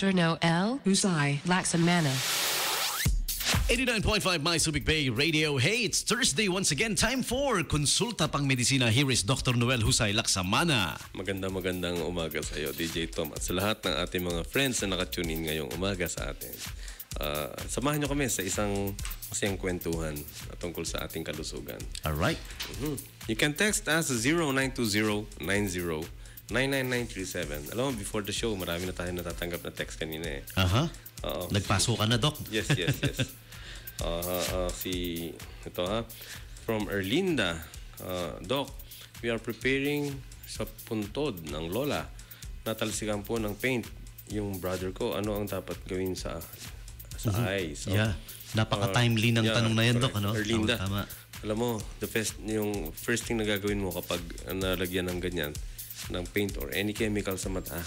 Dr. Noel Husay, Laksamana. 89.5 My Subic Bay Radio. Hey, it's Thursday once again. Time for Konsulta Pang Medisina. Here is Dr. Noel Husay, Laksamana. Magandang umaga sa iyo, DJ Tom, at sa lahat ng ating mga friends na nakatune in ngayong umaga sa atin. Samahan nyo kami sa isang masayang kwentuhan tungkol sa ating kalusugan. Alright. You can text us 0920-90-99937. Alam mo, before the show, marami na tayo natatanggap na text kanina eh. Nagpaso ka na, Doc. Yes. From Erlinda. Doc, we are preparing sa puntod ng lola. Natalsikan po ng paint yung brother ko. Ano ang dapat gawin sa eyes? Yeah. Napaka-timely ng tanong na yan, Doc. Ano? Erlinda, tama. Alam mo, yung first thing na gagawin mo kapag nalagyan ng ganyan, ng paint or any chemical sa mata,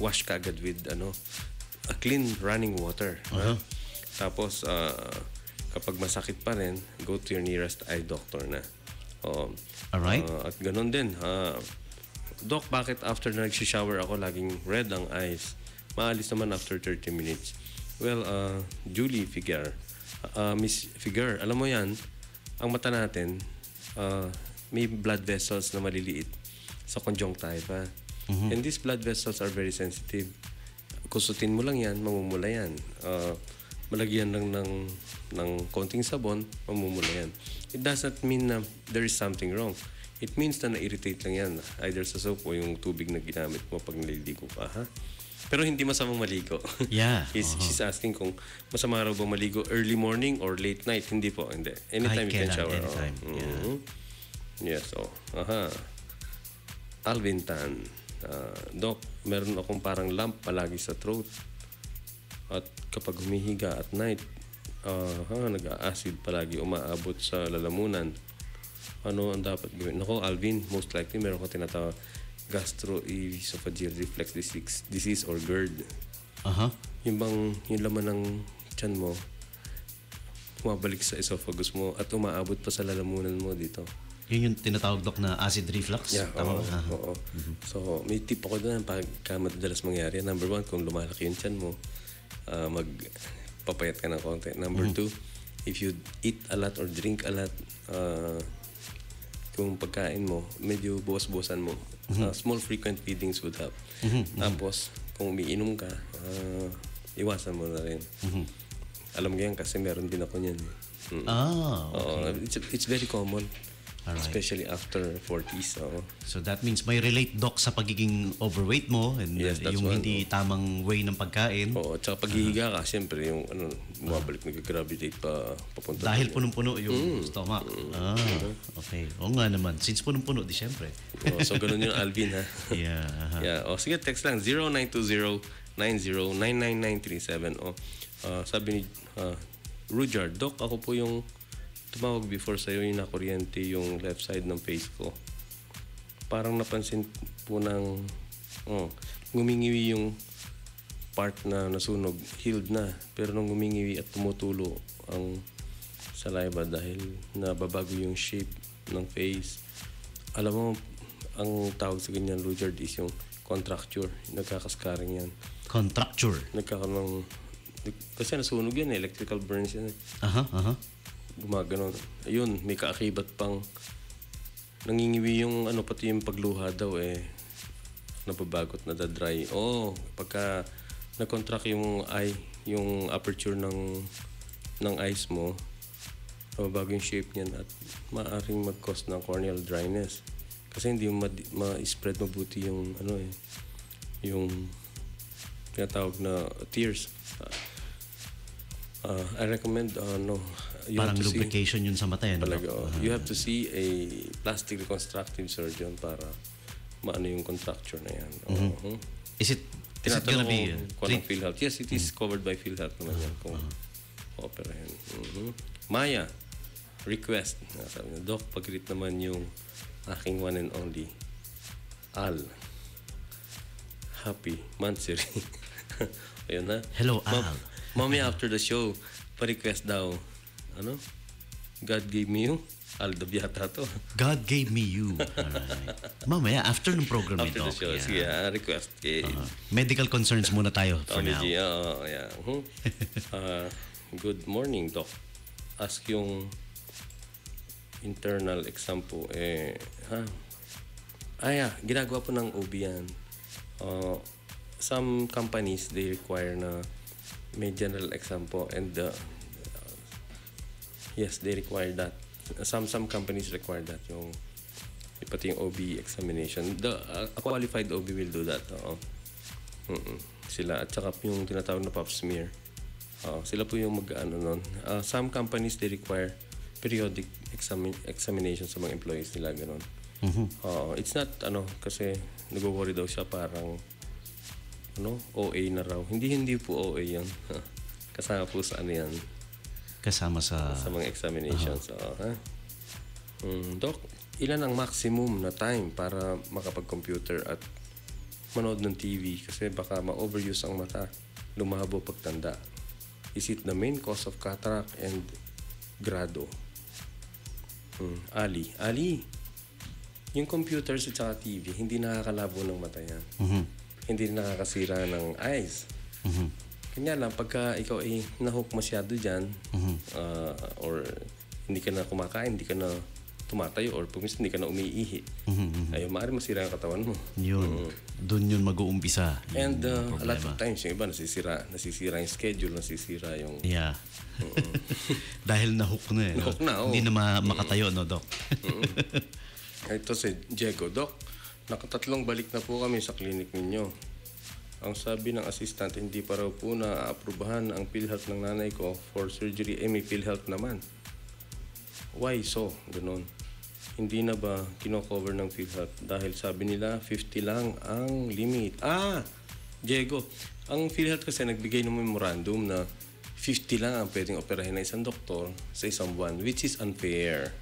wash ka agad with a clean running water. Tapos, kapag masakit pa rin, go to your nearest eye doctor na. Alright. At ganun din, Doc, bakit after na nagsishower ako, laging red ang eyes? Maalis naman after 30 minutes. Well, Julie Figuer, Miss Figuer, alam mo yan, ang mata natin, may blood vessels na maliliit sa conjunctiva. And these blood vessels are very sensitive. Kusutin mo lang yan, mamumula yan. Malagyan lang ng konting sabon, mamumula yan. It doesn't mean na there is something wrong. It means na na-irritate lang yan. Either sa soap o yung tubig na ginamit mo pag naliligo ka, ha? Pero hindi masamang maligo. Yeah. She's asking kung masama raw ba maligo early morning or late night. Hindi po, hindi. Anytime you can shower. Anytime. Yes, Alvin Tan. Doc, meron akong parang lump palagi sa throat. At kapag humihiga at night, nag-a-acid palagi umaabot sa lalamunan. Ano ang dapat gawin? Nako, Alvin, most likely meron ko tinatawag gastroesophageal reflux disease or GERD. Yung laman ng tiyan mo, bumabalik sa esophagus mo at umaabot pa sa lalamunan mo dito. Yun yung tinatawag, Doc, na acid reflux? Yeah, oo. So, may tip ako doon pagka madalas mangyari. Number 1, kung lumalaki yung tiyan mo, magpapayat ka ng konti. Number 2, if you eat a lot or drink a lot, kung pagkain mo, medyo buwas-buwasan mo. Small frequent feedings would help. Tapos, kung umiinom ka, iwasan mo na rin. Alam mo yan kasi meron din ako niyan. Okay. It's very common. Alright. Especially after 40s. So that means may relate, Doc, sa pagiging overweight mo and Yes, that's yung one, hindi tamang way ng pagkain. Tsaka paghihiga ka, siyempre yung bumabalik, nag-gravitate pa papunta. Dahil punong-puno yung stomach. Okay. Oo nga naman. Since punong-puno, di siyempre. So ganun yung Alvin, ha? Yeah. Sige, text lang 0920-90-99937. Sabi ni Rujard, Doc, ako po yung tumawag before sa'yo, yung nakuryente yung left side ng face ko. Parang napansin po ng ngumingiwi yung part na nasunog, healed na. Pero nung ngumingiwi at tumutulo ang saliva dahil nababago yung shape ng face. Alam mo, ang tawag sa ganyan, Lujard, is yung contracture. Nagkakaskaring yan. Contracture? Nagkakaroon kasi nasunog yan, electrical burns yan. Gumaganon. Ayun, may kaakibat pang nangingiwi yung pati yung pagluha daw nababagot, nadadry. Pagka na-contract yung eye, yung aperture ng eyes mo, nababago yung shape niyan at maaaring mag-cause ng corneal dryness. Kasi hindi ma-spread mabuti yung yung tinatawag na tears. I recommend parang lubrication yun sa mata yan. You have to see a plastic reconstructive surgeon para maano yung contracture na yan. Is it gonna be PhilHealth? Yes, it is covered by PhilHealth naman yan kung operahan. Maya request, sabi niya, Doc, pag-greet naman yung aking one and only Al. Happy Mansiri. Ayun na. Hello, Al. Mommy, after the show, pa-request daw, God gave me you. Aldab yata to. God gave me you. Alright. Mamaya, after ng program After nito. the show, sige, request kay Medical concerns muna tayo for Tommy now. G. Yeah. Good morning, Doc. Ask yung internal exam po. Ginagawa po ng OB yan. Some companies, they require na may general exam po. And yes, they require that. Some companies require that. Pati yung OB examination. A qualified OB will do that. Sila. At saka yung tinatawag na pap smear. Sila po yung mag-ano nun. Some companies, they require periodic examination sa mga employees nila. Ganon. It's not, kasi nag-worry daw siya parang, OA na raw. Hindi po OA yan. Kasama po sa yan. Kasama sa mga examinations. Doc, ilan ang maximum na time para makapag-computer at manood ng TV? Kasi baka ma-overuse ang mata. Lumabo pagtanda. Is it the main cause of cataract and grado? Ali, yung computers at saka TV, hindi nakakalabo ng mata yan. Hindi nakakasira ng eyes. Kanya lang, pagka ikaw ay nahook masyado dyan, or hindi ka na kumakain, hindi ka na tumatayo, or pag hindi ka na umiihi, ay maaari masira ang katawan mo. Yun. Doon yun mag-uumpisa. And a lot of times, yung iba nasisira yung schedule, nasisira yung... Yeah. Dahil nahook na eh. Nahook na, Hindi na makatayo, no, Doc? Ito si Diego. Doc, nakatatlong balik na po kami sa clinic ninyo. Ang sabi ng assistant, hindi pa raw po na-aprobahan ang PhilHealth ng nanay ko for surgery. May PhilHealth naman. Why so? Ganon. Hindi na ba kino-cover ng PhilHealth? Dahil sabi nila, 50 lang ang limit. Diego, ang PhilHealth kasi nagbigay ng memorandum na 50 lang ang pwedeng operahin ng isang doktor sa isang buwan, which is unfair.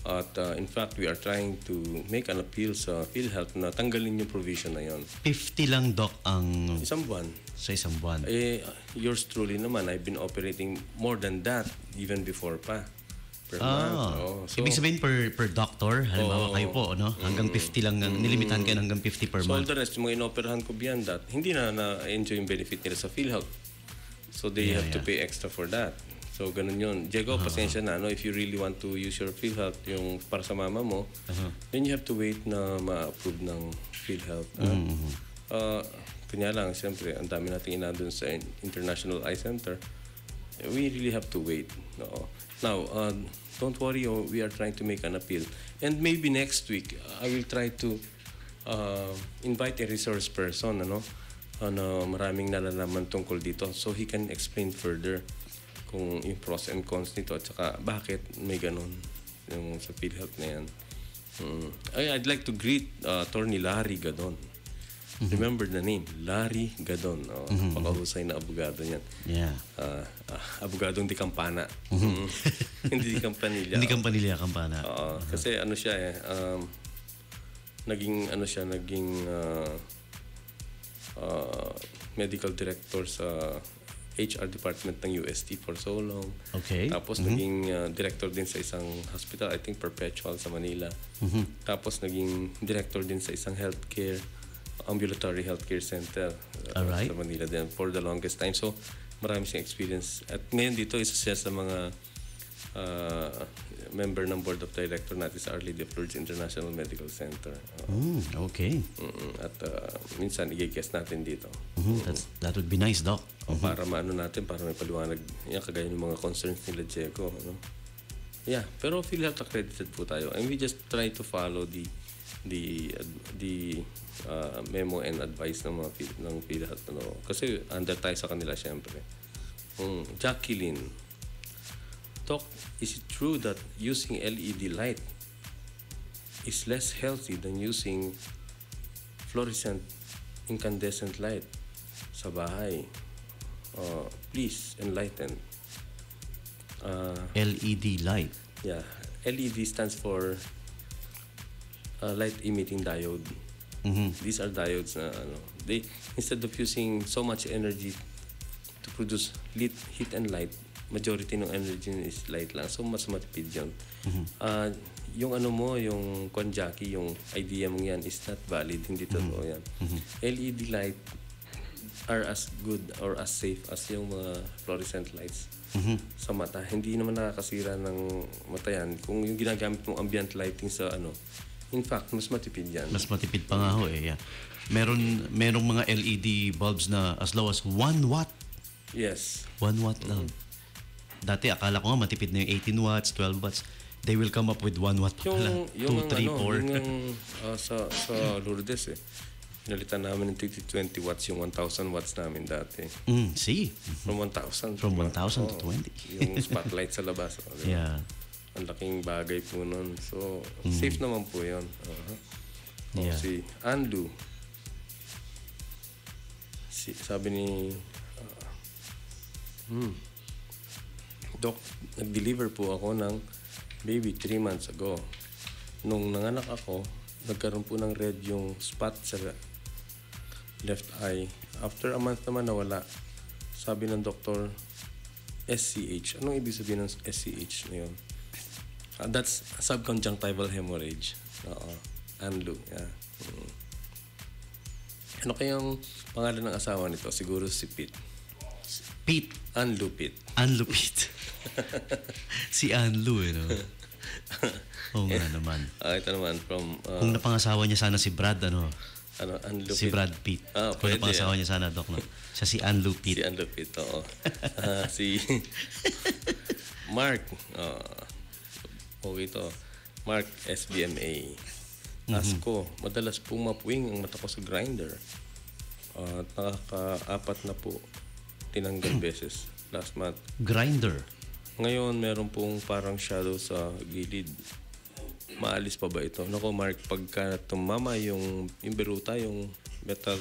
At in fact, we are trying to make an appeal sa PhilHealth na tanggalin yung provision na yon. 50 lang, Doc, ang... Isang buwan. Sa isang buwan. Yours truly naman, I've been operating more than that even before pa. Per month. So, ibig sabihin per doctor, halimbawa kayo po, no? Hanggang 50 lang, nilimitahan kayo hanggang 50 per so month. all the rest, yung mga inoperahan ko beyond that, hindi na-enjoy yung benefit nila sa PhilHealth. So they have to pay extra for that. So, ganun yun. Diego, pasensya na. If you really want to use your PhilHealth, yung para sa mama mo, then you have to wait na ma-approve ng PhilHealth. Kanya lang, siyempre, ang dami natin inandun sa International Eye Center. We really have to wait. Now, don't worry, we are trying to make an appeal. And maybe next week, I will try to invite a resource person, maraming nalalaman tungkol dito. So, he can explain further kung yung pros and cons nito at saka bakit may ganun yung sa PhilHealth na yan. I'd like to greet Attorney Larry Gadon. Remember the name, Larry Gadon. Pakahusay na abogado niyan. Yeah. Abogadong di Campana. Hindi di Campanilla. Hindi Campanilla, Campana. Kasi siya naging medical director sa HR department ng UST for so long. Okay. Tapos naging director din sa isang hospital, I think Perpetual sa Manila. Tapos naging director din sa isang ambulatory healthcare center sa Manila din for the longest time. So, marami siyang experience. At ngayon dito, isa siya sa mga member ng board of director natin sa Our Lady of Lourdes International Medical Center. Okay. At minsan i-guest natin dito. That would be nice, Doc. Para maano natin, para may paliwanag. Kagaya ng mga concerns nila, Diego. Yeah, pero PhilHealth accredited po tayo. And we just try to follow the memo and advice ng PhilHealth. Kasi under tayo sa kanila, syempre. Jacqueline, Doc, is it true that using LED light is less healthy than using fluorescent incandescent light sa bahay? Please enlighten. LED light. Yeah, LED stands for light emitting diode. These are diodes na they instead of using so much energy to produce heat and light, majority ng energy is light lang. So, mas matipid yun. Yung ano mo, yung Jackie, yung idea mo yan is not valid. Hindi totoo yan. LED light are as good or as safe as yung mga fluorescent lights sa mata. Hindi naman nakakasira ng mata yan. Kung yung ginagamit mong ambient lighting sa ano, in fact, mas matipid yan. Mas matipid pa nga ho eh. Yeah. Merong mga LED bulbs na as low as 1 watt. Yes. 1 watt lang. Dati akala ko nga matipid na yung 18 watts, 12 watts. They will come up with 1 watt pa pala. 2, 3, 4. Sa Lourdes pinalitan namin ng 20 watts yung 1,000 watts namin dati. See? From 1,000. From 1,000 to 20. Yung spotlight sa labas. Diba? Yeah. Ang laking bagay po nun. So, safe naman po yun. Yeah. Si Anlu. Sabi ni Doc, nag-deliver po ako ng baby 3 months ago. Nung nanganak ako, nagkaroon po ng red yung spot sa left eye. After a month naman nawala. Sabi ng doktor, SCH. Anong ibig sabihin ng SCH na yun? That's subconjunctival hemorrhage. Anlu. Yeah. Ano kayang pangalan ng asawa nito? Siguro si Pete. Pete. Anlu Pete. Anlu Pete. Si Anlu no? Oo nga naman. Ito naman from... Kung napangasawa niya sana si Brad, Anlu si Pete. Brad Pitt. Kung pwede. napangasawa niya sana, Doc, no? Siya si Anlu Pete. Si Anlu Pete, oo. Si Mark. Okay to. Mark SBMA. Asko, madalas pong mapuwing ang mata ko sa grinder. Nakaka-4 na po tinanggal beses last month. Grinder? Ngayon, meron pong parang shadow sa gilid. Maalis pa ba ito? Nako, Mark, pagka tumama yung beruta, yung metal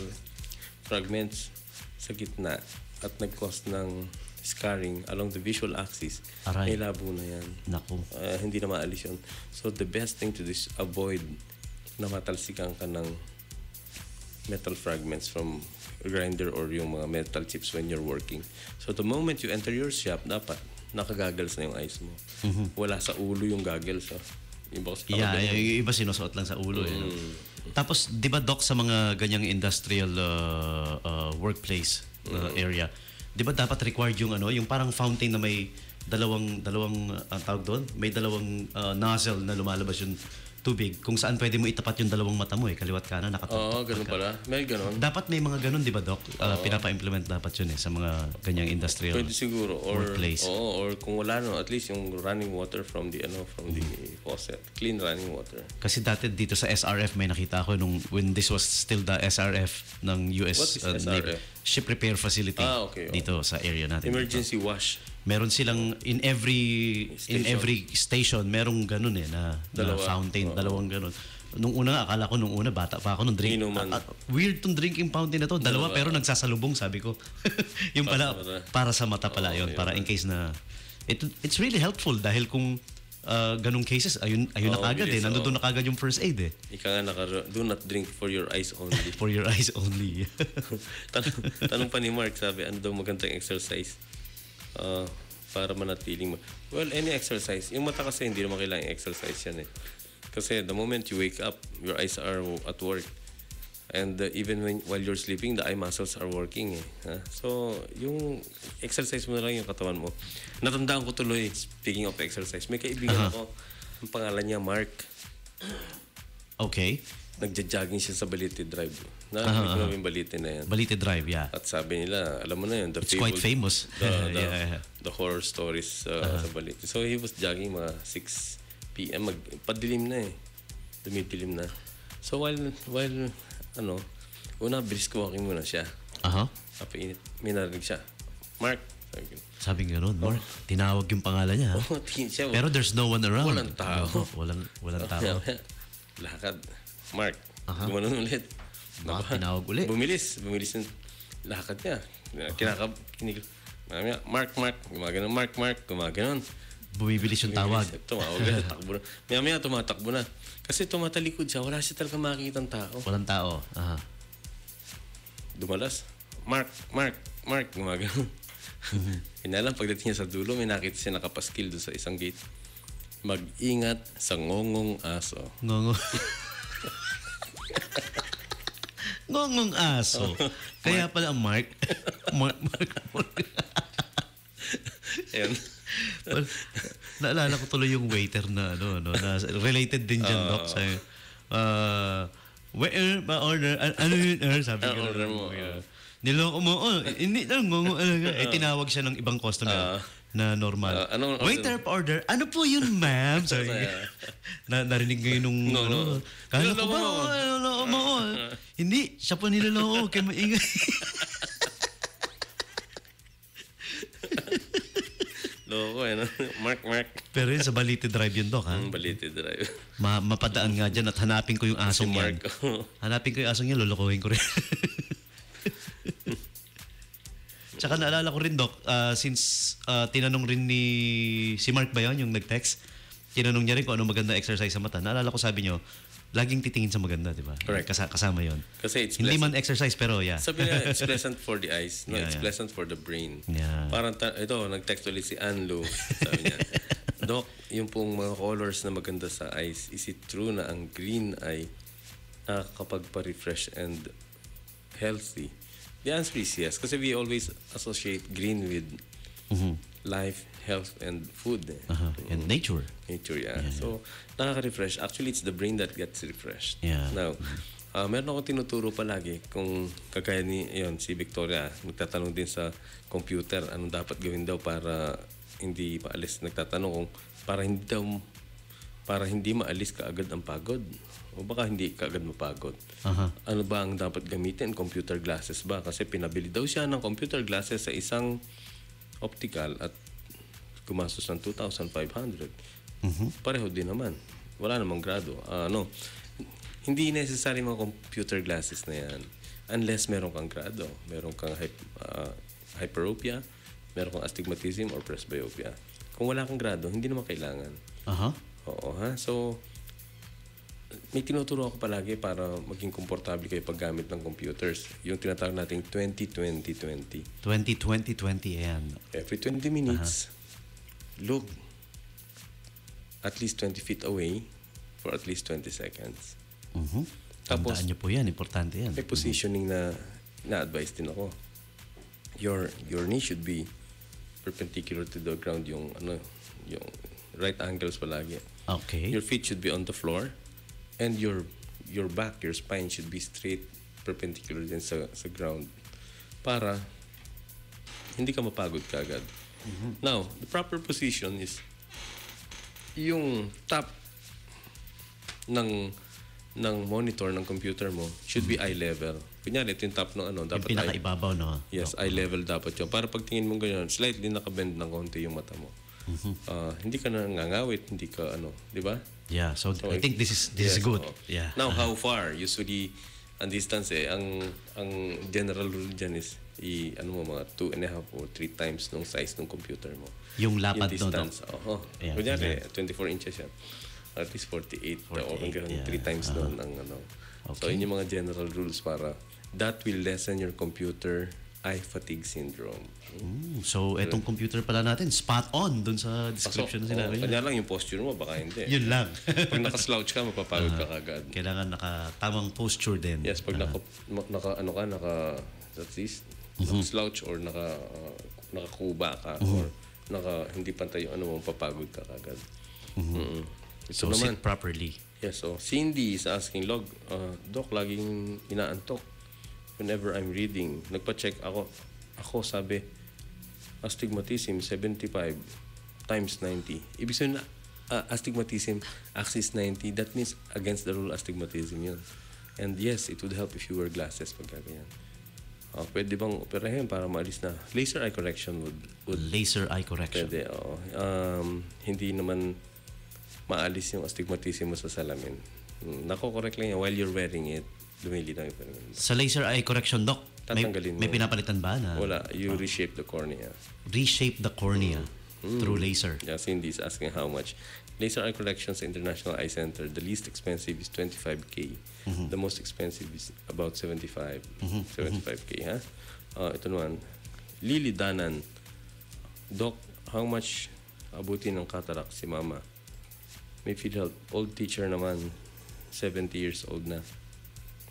fragments sa gitna at nag-cause ng scarring along the visual axis, Aray. may labo na yan. Naku. Hindi na maalis yun. So, the best thing to do is avoid na matalsikan ka ng metal fragments from grinder or yung mga metal chips when you're working. So, the moment you enter your shop, dapat nakagagals na yung eyes mo. Wala sa ulo yung goggles. Iba kasi yung iba sinusuot lang sa ulo. No? Tapos, di ba, Doc, sa mga ganyang industrial workplace area, di ba dapat required yung yung parang fountain na may dalawang ang tawag doon? May dalawang nozzle na lumalabas yung tubig kung saan pwede mo itapat yung dalawang mata mo kaliwat kanan nakatutok. ganun pala. May ganun. Dapat may mga ganun, di ba, Doc? Pinapa-implement dapat yun sa mga ganyang industrial Pwede siguro workplace. Or kung wala at least yung running water from the faucet. Clean running water. Kasi dati dito sa SRF may nakita ako when this was still the SRF ng US What is SRF? Navy Ship Repair Facility Okay. dito sa area natin. Emergency wash. Meron silang in every station merong ganun na fountain, dalawang ganun. Nung una akala ko bata pa ako weird tong drinking fountain na to, dalawa pero nagsasalubong, sabi ko. Yung pala para sa mata pala yun, para in case na it's really helpful dahil kung ganung cases ayun na kagad nandoon na kagad yung first aid Ika nga do not drink for your eyes only. For your eyes only. Tanong pa ni Mark, sabi ano daw magandang exercise para manatiling any exercise. Yung mata kasi hindi naman kailangan exercise yan kasi the moment you wake up, your eyes are at work, and even while you're sleeping, the eye muscles are working so yung exercise mo na lang yung katawan mo. Natandaan ko tuloy, speaking of exercise, may kaibigan ako, ang pangalan niya Mark. Okay. Nagja-jogging siya sa Balite Drive. Narinig ko namin Balite na yan. Balite Drive, yeah. At sabi nila, alam mo na yun, it's quite famous. The horror stories sa Balite. So he was jogging mga 6 p.m. Padilim na dumidilim na. So while una brisk walking muna siya. Kapainit. May narinig siya. Mark. Sabi nga nun, Mark. Tinawag yung pangalan niya. Siya. Pero there's no one around. Walang tao. Walang tao. Lakad. Mark. Gumanon ulit. Tinawag ulit. Bumilis yung lakad niya. Kinig. Mark. Gumaganon. Mark. Gumaganon. Bumibilis yung tawag. Tumawag na. Takbo na. Maya tumatakbo na. Kasi tumatalikod siya. Wala siya talaga makikita ng tao. Walang tao. Dumalas. Mark. Gumaganon. Kanya lang, pagdating niya sa dulo, may nakita siya nakapaskil doon sa isang gate. Mag-ingat sa ngongong aso. Ngongong. Ngongong aso. Kaya pala ang Mark. Mark. Ayan. Well, naalala ko tuloy yung waiter na na related din dyan, Doc. Sa waiter, order, ano yun? Sabi ko. Order mo. Niloko mo, hindi lang, tinawag siya ng ibang customer na normal. Waiter, order, ano po yun, ma'am? Sabi narinig ngayon nung, kala ko ba, niloko mo. Hindi, siya po niloko, kaya maingay. Loko no? Mark. Pero yun sa Balite Drive yun, Doc, ha? Balite Drive. Mapadaan nga dyan at hanapin ko yung asong yan. Hanapin ko yung asong yan, lulukuhin ko rin. Tsaka naalala ko rin, Doc, since tinanong rin ni si Mark ba yun, yung nag-text, tinanong niya rin kung anong maganda exercise sa mata. Naalala ko sabi niyo, laging titingin sa maganda, di ba? Correct. Kasama yon. Kasi it's hindi pleasant. man exercise, pero yeah. Sabi niya, it's pleasant for the eyes. No, it's pleasant for the brain. Yeah. Parang, ito, nag-text ulit si Anlo. Sabi niya, Doc, yung pong mga colors na maganda sa eyes, is it true na ang green ay nakakapagpa-refresh and healthy? The answer is yes. Kasi we always associate green with life, health, and food. And nature. Nature, yeah. So, nakaka-refresh. Actually, it's the brain that gets refreshed. Yeah. Now, meron ako tinuturo palagi kung kagaya ni si Victoria, nagtatanong din sa computer anong dapat gawin daw para hindi maalis. Nagtatanong kung para hindi maalis kaagad ang pagod. O baka hindi kaagad mapagod. Ano ba ang dapat gamitin? Computer glasses ba? Kasi pinabili daw siya ng computer glasses sa isang optical at gumastos ng 2,500. Pareho din naman. Wala namang grado. Hindi necessary mga computer glasses na yan unless meron kang grado. Meron kang hyperopia, meron kang astigmatism or presbyopia. Kung wala kang grado, hindi naman kailangan. Oo, ha? So, may tinuturo ako palagi para maging komportable kayo paggamit ng computers. Yung tinatawag nating 20-20-20. 20-20-20, ayan. Every 20 minutes, look at least 20 feet away for at least 20 seconds. Tapos, tandaan nyo po yan. Importante yan. may positioning na na-advise din ako. Your knee should be perpendicular to the ground, yung right angles palagi. Okay. Your feet should be on the floor and your back, your spine should be straight perpendicular din sa ground para hindi ka mapagod kaagad. Now, the proper position is yung top ng monitor ng computer mo should be eye level. Kunyari, ito yung top ng dapat yung pinakaibabaw, no? Yes, eye level dapat yun. Para pag tingin mo ganyan, slightly nakabend ng konti yung mata mo. Hindi ka nangangawit, hindi ka di ba? Yeah, so I think this is good. Yeah. Now, how far? Usually, ang distance ang general rule dyan is mga 2.5 or 3 times nung size ng computer mo. Yung lapad yung distance. Yeah, kunyari, 24 inches yan. At least 48. O hanggang 3 times doon ang Okay. So, yun yung mga general rules para that will lessen your computer eye fatigue syndrome. So, etong computer pala natin, spot on dun sa description na sinabi niya. Kanya lang yung posture mo, baka hindi. Yun lang. Pag naka-slouch ka, mapapagod ka kagad. Kailangan naka-tamang posture din. Yes, pag naka-slouch or nakakuba ka or hindi pantay yung mapapagod ka kagad. So, naman, sit properly. Yes, so Cindy is asking, Doc, laging inaantok whenever I'm reading. Nagpa-check ako sabi, astigmatism 75 times 90. Ibig sabihin na astigmatism axis 90, that means against the rule astigmatism yun. And yes, it would help if you wear glasses pag ganyan. Pwede bang operahin para maalis na? Laser eye correction would laser eye correction. Pwede, hindi naman maalis yung astigmatism mo sa salamin. Nako-correct lang yan while you're wearing it. Lumilinaw yung paningin. Sa laser eye correction, Doc, may pinapalitan ba na? Wala. You reshape the cornea. Reshape the cornea through laser. Yeah, Cindy is asking how much. Laser eye correction sa International Eye Center, the least expensive is 25K. The most expensive is about 75K, ha? Ito naman, Lily Danan, Doc, how much abutin ng cataract si Mama? May PhilHealth. Old teacher naman. 70 years old na.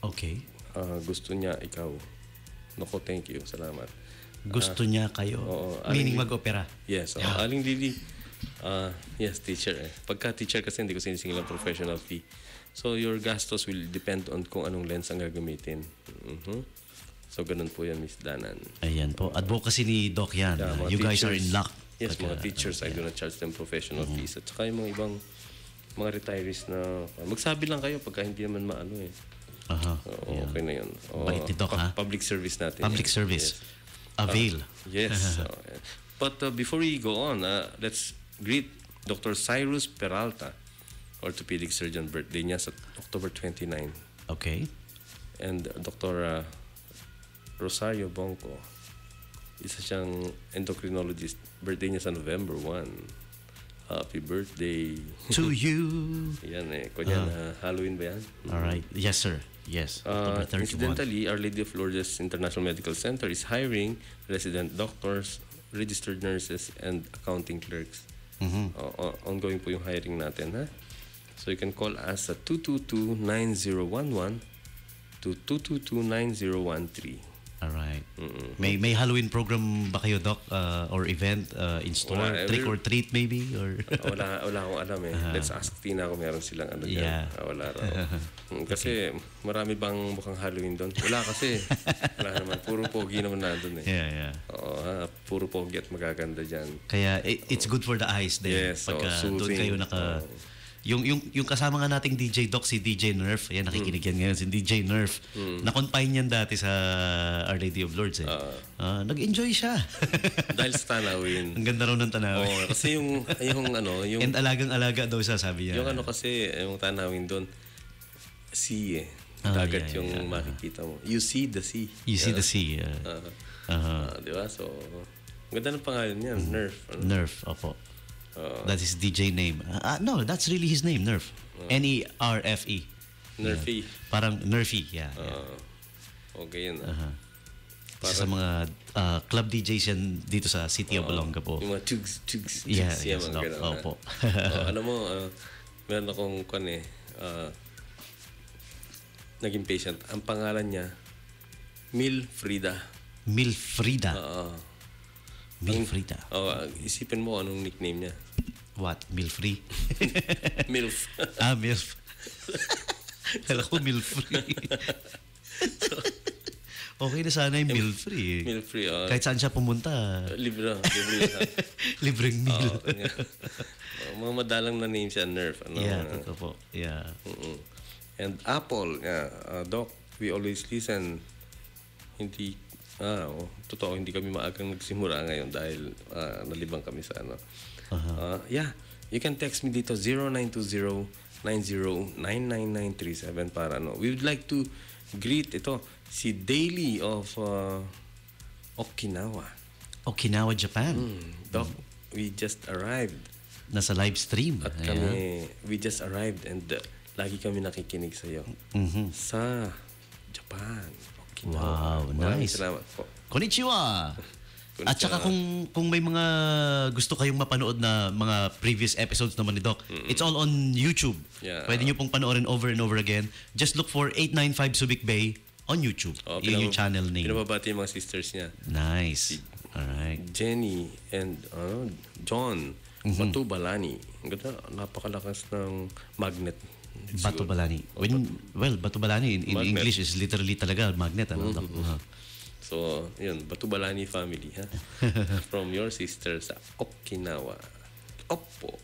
Okay. Gusto niya ikaw. Nako, thank you. Salamat. Gusto niya kayo. Meaning mag-opera. Yes. Aling Lily. Yes, teacher. Pagka teacher kasi hindi ko sinisingil ang professional fee. So, your gastos will depend on kung anong lens ang gagamitin. So, ganun po yan, Miss Danan. Ayan po. Advocacy ni Doc yan. You guys are in luck. Yes, mga teachers, I do not charge them professional fees. At saka yung mga ibang mga retirees na magsabi lang kayo pagka hindi naman maano eh. Okay na yun. Bait ni Doc, ha? Public service natin. Public service. Avail. Yes. But before we go on, let's greet Dr. Cyrus Peralta, orthopedic surgeon. Birthday niya sa October 29. Okay. And Dr. Rosario Bonco, isa siyang endocrinologist. Birthday niya sa November 1. Happy birthday. To you. Yan eh. Kunyan, Halloween ba yan? Alright. Yes, sir. Yes. October 31. Incidentally, Our Lady of Lourdes International Medical Center is hiring resident doctors, registered nurses, and accounting clerks. Ongoing po yung hiring natin, ha? So you can call us at 222-9011 to 222-9013. Alright. May Halloween program ba kayo, Doc? Or event in store? Trick or treat maybe? Or wala akong alam eh. Let's ask Tina kung meron silang ano dyan. Wala raw. Kasi marami bang mukhang Halloween doon? Wala kasi. Wala naman. Puro pogi naman na doon eh. Yeah. Oo, puro pogi at magaganda dyan. Kaya it's good for the eyes din. Yes. Pagka doon kayo naka... Yung kasama nga nating DJ Doc, si DJ Nerf. Ayan, nakikinig yan ngayon. Si DJ Nerf. Na-confine yan dati sa Our Lady of Lourdes. Nag-enjoy siya. Dahil sa tanawin. Ang ganda raw ng tanawin. Kasi yung And alagang-alaga daw siya, sabi niya. Yung kasi, yung tanawin doon, sea eh. Dagat yung makikita mo. You see the sea. You see the sea. Di ba? So, ganda ng pangalan niya. Nerf. Nerf, opo. That is DJ name. No, that's really his name, Nerf. N-E-R-F-E. Nerfy. Parang Nerfy, yeah. Okay yun. Isa sa mga club DJs yan dito sa City of Olongapo. Yung mga tugs. Yes, mga ganun. Opo. Alam mo, meron akong naging patient. Ang pangalan niya, Mil Frida. Mil Frida? Mil Frida. Isipin mo anong nickname niya. What? Milfree? Milf. Milf. Kala ko Milfree. Okay na sana yung Milfree. Milfree, kahit saan siya pumunta. Libre. Libreng meal. Mga madalang na name siya, Nerf. Totoo po. Yeah. And Apple, Doc, we always listen. Totoo, hindi kami maagang nagsimula ngayon dahil nalibang kami sa ano. You can text me dito 0920-90-99937 para ano. We would like to greet si Daily of Okinawa. Okinawa, Japan. Doc, we just arrived. Nasa live stream. At we just arrived and lagi kami nakikinig sa iyo. Sa Japan. Okinawa. Wow, Maraming nice. Salamat po. Konnichiwa! At saka kung may mga gusto kayong mapanood na mga previous episodes naman ni Doc, it's all on YouTube. Yeah. Pwede nyo pong panoorin over and over again. Just look for 895 Subic Bay on YouTube. Yun yung channel name. Pinababati yung mga sisters niya. Nice. Alright. Jenny and John Batubalani. Ang ganda, napakalakas ng magnet. Batubalani. Batubalani in English is literally talaga magnet. Doc? So, yun, Batubalani family, ha? From your sister sa Okinawa. Oppo.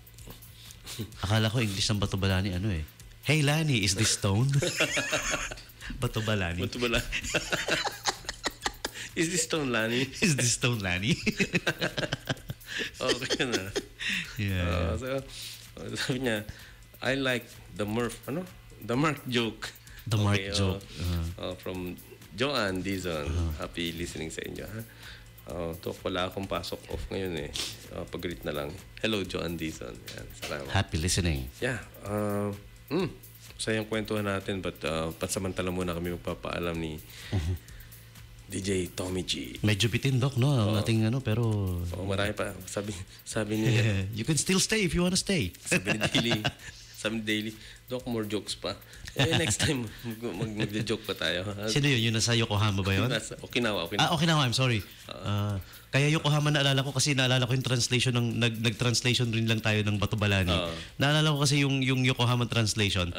Akala ko English ng Batubalani, Hey, Lani, is this stone? Batubalani. Is this stone, Lani? Is this stone, Lani? Okay na. Yeah. So, sabi niya, I like the Murph, The Mark joke. The Mark joke. From Joanne Dizon. Happy listening sa inyo, ha? Wala akong pasok off ngayon eh. Pag-greet na lang. Hello, Joanne Dizon. Yan, salamat. Happy listening. Yeah. Sayang kwentuhan natin but pansamantala muna kami magpapaalam ni DJ Tommy G. Medyo bitin, Doc, no? Ang ating pero... Marami pa. Sabi niya. You can still stay if you wanna stay. Sabi ni Daily, Doc, more jokes pa. Next time, mag-joke pa tayo. Sino yun? Yung nasa Yokohama ba yun? Nasa Okinawa. Okinawa, I'm sorry. Kaya Yokohama naalala ko kasi naalala ko yung translation ng nag-translation rin lang tayo ng Batubalani. Naalala ko kasi yung Yokohama translation.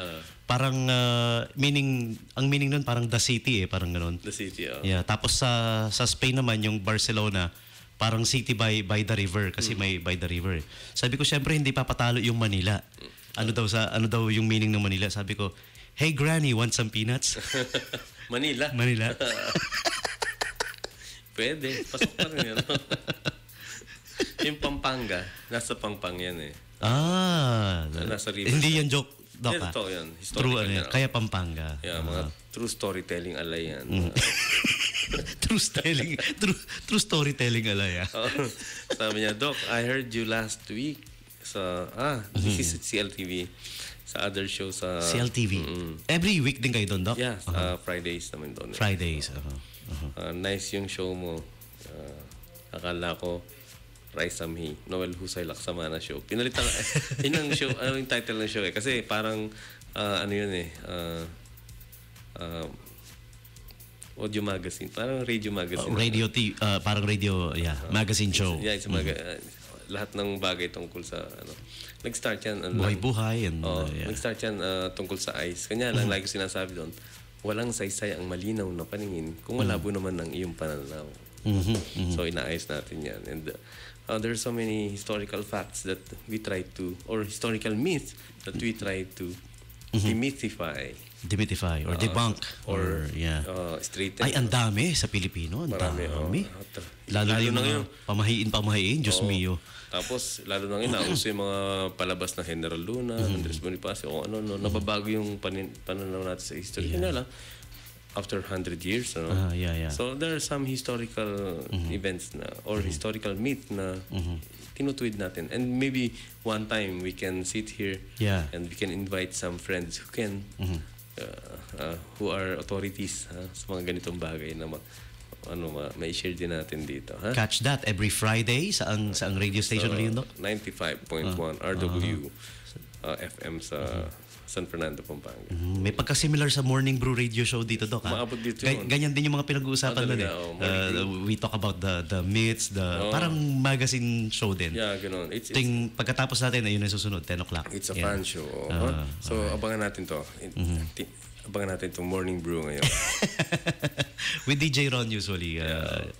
Parang ang meaning nun parang the city parang ganoon. The city, Yeah, tapos sa Spain naman yung Barcelona parang city by the river kasi may by the river. Sabi ko syempre hindi papatalo yung Manila. Ano daw yung meaning ng Manila? Sabi ko, "Hey Granny, want some peanuts?" Manila. Pwede. Pasok pa rin yan. Yung Pampanga, nasa Pampang yan nasa river. Hindi yan joke, Doc. Ito yan. True kaya Pampanga. Yeah, mga true storytelling alay yan. True storytelling alay. Sabi niya, Doc, I heard you last week this is CLTV. Sa other show sa... CLTV. Every week din kayo doon, Doc? Yeah, Fridays naman doon. Fridays, nice yung show mo. Akala ko Rise Samhi, Noel Husay Laksamana show. Pinalitan yun ang show, yung title ng show kasi parang audio magazine, parang radio magazine. Parang radio, magazine show. Yeah, it's lahat ng bagay tungkol sa nag-start yan buhay-buhay nag-start yan tungkol sa ice. Kanya lang lagi ko sinasabi doon, walang saysay ang malinaw na paningin kung malabo naman ang iyong pananaw. So inaayos natin yan. And there are so many historical facts that we try to, or historical myths that we try to demystify or debunk or straighten. Ay, ang dami sa Pilipino. Ang dami. Lalo na yung pamahiin, Diyos mio. Tapos, lalo na nauso yung mga palabas na General Luna, Andres Bonifacio, o nababago yung pananaw natin sa history. Yun lang, after 100 years. So, there are some historical events na, or historical myth na tinutuwid natin. And maybe one time we can sit here and we can invite some friends who can who are authorities sa mga ganitong bagay na may share din natin dito. Catch that every Friday sa ang radio station rin, Doc? 95.1 RW FM sa San Fernando, Pampanga. May pagka-similar sa Morning Brew radio show dito, Doc. Maabot dito yun. Ganyan din yung mga pinag-uusapan nun. We talk about the myths, parang magazine show din. Yeah, ganoon. Pagkatapos natin, ayun ang susunod, 10 o'clock. It's a fun show. So, abangan natin to. Abangan natin itong Morning Brew ngayon. With DJ Ron usually.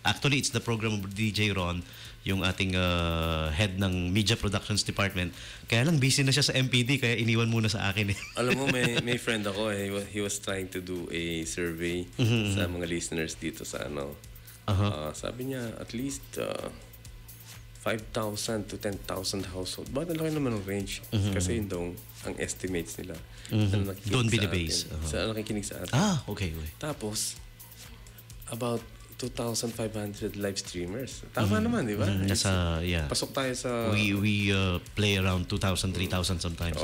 Actually, it's the program of DJ Ron, yung ating head ng Media Productions Department. Kaya lang busy na siya sa MPD, kaya iniwan muna sa akin. Alam mo, may friend ako, he was trying to do a survey sa mga listeners dito sa sabi niya, at least 5,000 to 10,000 household. Bakit ang laki naman ang range? Kasi yun daw ang estimates nila. Don't be the base. Sa nakikinig sa atin. Okay. Tapos, about 2,500 live streamers. Tama naman, di ba? Pasok tayo sa... We play around 2,000, 3,000 sometimes.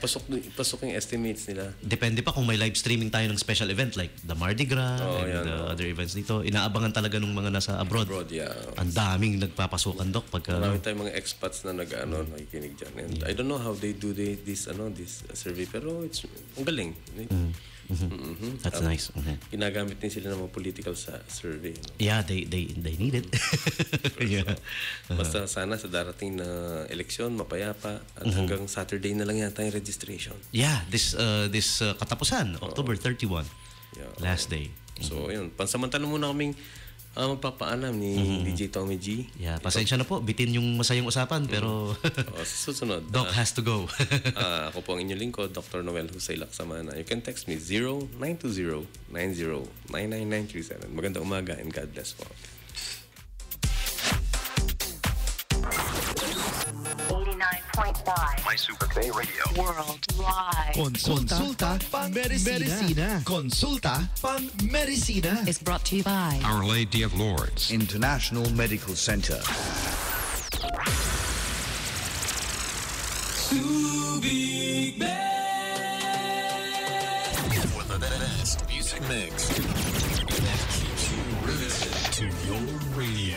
Pasok yung estimates nila. Depende pa kung may live streaming tayo ng special event like the Mardi Gras and other events dito. Inaabangan talaga ng mga nasa abroad. Ang daming nagpapasukan, Doc. Marami tayong mga expats na nakikinig dyan. And I don't know how they do this survey, pero ang galing. That's nice. Ginagamit din sila ng mga political survey. Yeah, they need it. Basta sana sa darating na eleksyon, mapayapa, at hanggang Saturday na lang yata yung registration. Yeah, this katapusan, October 31. Last day. So, yun. Pansamantala muna kaming magpapaalam ni DJ Tommy G. Yeah, pasensya na po. Bitin yung masayang usapan, pero susunod. Doc has to go. Ako po ang inyong lingkod, Dr. Noel Husay Laksamana. You can text me 0920-90-99937. Magandang umaga and God bless po. 89.5 My Super K Radio Worldwide. Consulta pang-medicina. Consulta pang-medicina. Is brought to you by Our Lady of Lourdes International Medical Center. Subic Band for the best music mix that keeps you to your radio.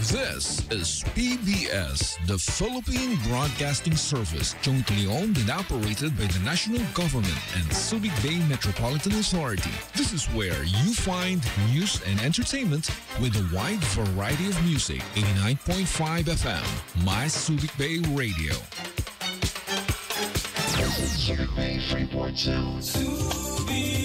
This is PBS, the Philippine Broadcasting Service, jointly owned and operated by the national government and Subic Bay Metropolitan Authority. This is where you find news and entertainment with a wide variety of music. 89.5 FM, My Subic Bay Radio. Subic